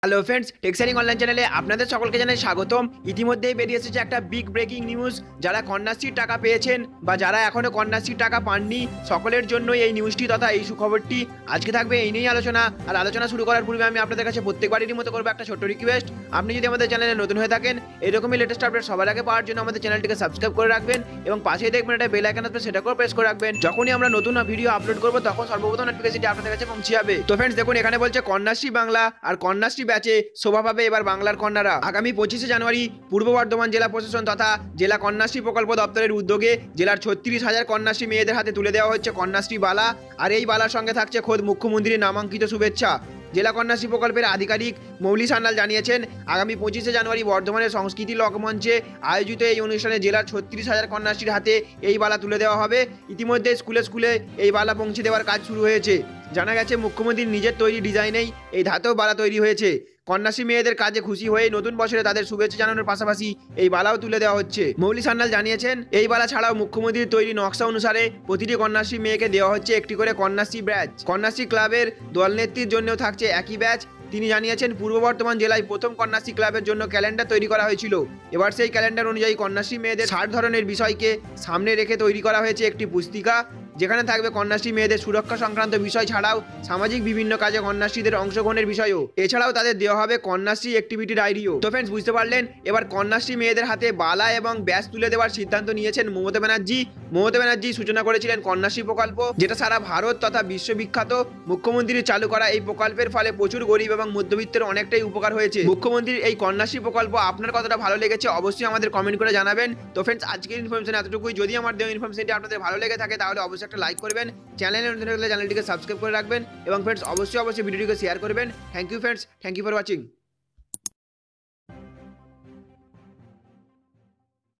Hello friends, টেক্সারিং online চ্যানেলে আপনাদের সকলকে জানাই স্বাগতম। ইতিমধ্যেই বেরিয়ে এসেছে একটা বিগ ব্রেকিং নিউজ। যারা কন্যাশ্রীর টাকা পেয়েছেন বা যারা এখনো কন্যাশ্রীর টাকা পাননি, সকলের জন্য এই নিউজটি তথা এই সুখবরটি। আজকে থাকবে এই নিয়েই আলোচনা। আর আলোচনা শুরু করার পূর্বে আমি আপনাদের কাছে প্রত্যেকবারেরই মতো করবো একটা ছোট্ট রিকোয়েস্ট। আপনি যদি আমাদের চ্যানেলে নতুন হয়ে থাকেন, এরকমই লেটেস্ট আপডেট সবার আগে পাওয়ার জন্য আমাদের চ্যানেলটিকে সাবস্ক্রাইব করে রাখবেন এবং পাশেই দেখবেন একটা বেল আইকন আসবে, সেটাকেও প্রেস করে রাখবেন। যখনই আমরা নতুন ভিডিও আপলোড করবো তখন সর্বপ্রথম নোটিফিকেশনটি আপনাদের কাছে পৌঁছে যাবে। তো ফ্রেন্ডস দেখুন, এখানে বলছে কন্যাশ্রী বাংলা আর কন্যাশ্রী ব্যাচে শোভা পাবে এবার বাংলার কন্যারা। আগামী 25শে জানুয়ারি পূর্ব বর্ধমান জেলা প্রশাসন তথা জেলা কন্যাশ্রী প্রকল্প দপ্তরের উদ্যোগে জেলার 36,000 কন্যাশ্রী মেয়েদের হাতে তুলে দেওয়া হচ্ছে কন্যাশ্রী বালা। আর এই বালার সঙ্গে থাকছে খোদ মুখ্যমন্ত্রীর নামাঙ্কিত শুভেচ্ছা। জেলা কন্যাশ্রী প্রকল্পের আধিকারিক মৌলি সান্যাল জানিয়েছেন, আগামী 25শে জানুয়ারি বর্ধমানের সংস্কৃতি লোকমঞ্চে আয়োজিত এই অনুষ্ঠানে জেলার 36,000 কন্যাশ্রীর হাতে এই বালা তুলে দেওয়া হবে। ইতিমধ্যে স্কুলে স্কুলে এই বালা পৌঁছে দেওয়ার কাজ শুরু হয়েছে। জানা গেছে মুখ্যমন্ত্রীর নিজের তৈরি ডিজাইনেই এই ধাতেও বালা তৈরি হয়েছে। কন্যাশ্রী মেয়েদের কাজে খুশি হয়ে নতুন বছরে তাদের শুভেচ্ছা জানানোর পাশাপাশি এই বালাও তুলে দেওয়া হচ্ছে। মৌলি সান্যাল জানিয়েছেন, এই বালা ছাড়াও মুখ্যমন্ত্রীর তৈরি নকশা অনুসারে প্রতিটি কন্যাশ্রী মেয়েকে দেওয়া হচ্ছে একটি করে কন্যাশ্রী ব্যাচ। কন্যাশ্রী ক্লাবের দলনেত্রীর জন্যও থাকছে একই ব্যাচ। তিনি জানিয়েছেন, পূর্ব বর্ধমান জেলায় প্রথম কন্যাশ্রী ক্লাবের জন্য ক্যালেন্ডার তৈরি করা হয়েছিল। এবার সেই ক্যালেন্ডার অনুযায়ী কন্যাশ্রী মেয়েদের 60 ধরনের বিষয়কে সামনে রেখে তৈরি করা হয়েছে একটি পুস্তিকা, যেখানে থাকবে কন্যাশ্রী মেয়েদের সুরক্ষা সংক্রান্ত বিষয় ছাড়াও সামাজিক বিভিন্ন কাজে কন্যাশ্রীদের অংশগ্রহণের বিষয়ও। এছাড়াও তাদের দেওয়া হবে কন্যাশ্রী অ্যাক্টিভিটি ডায়েরিও। তো ফ্রেন্ডস, বুঝতে পারলেন, এবার কন্যাশ্রী মেয়েদের হাতে বালা এবং ব্যাচ তুলে দেওয়ার সিদ্ধান্ত নিয়েছেন মমতা ব্যানার্জি। মমতা ব্যানার্জি সূচনা করেছিলেন কন্যাশ্রী প্রকল্প, যেটা সারা ভারত তথা বিশ্ববিখ্যাত। মুখ্যমন্ত্রীর চালু করা এই প্রকল্পের ফলে প্রচুর গরিব এবং মধ্যবিত্তের অনেকটাই উপকার হয়েছে। মুখ্যমন্ত্রীর এই কন্যাশ্রী প্রকল্প আপনার কতটা ভালো লেগেছে অবশ্যই আমাদের কমেন্ট করে জানাবেন। তো ফ্রেন্ডস, আজকের ইনফরমেশন এতটুকুই। যদি আমার দেওয়া ইনফরমেশনটি আপনাদের ভালো লেগে থাকে তাহলে অবশ্যই একটা লাইক করবেন, চ্যানেলে নতুন হলে চ্যানেলটিকে সাবস্ক্রাইব করে রাখবেন এবং ফ্রেন্ডস অবশ্যই ভিডিওটিকে শেয়ার করবেন। Thank you friends, thank you for watching.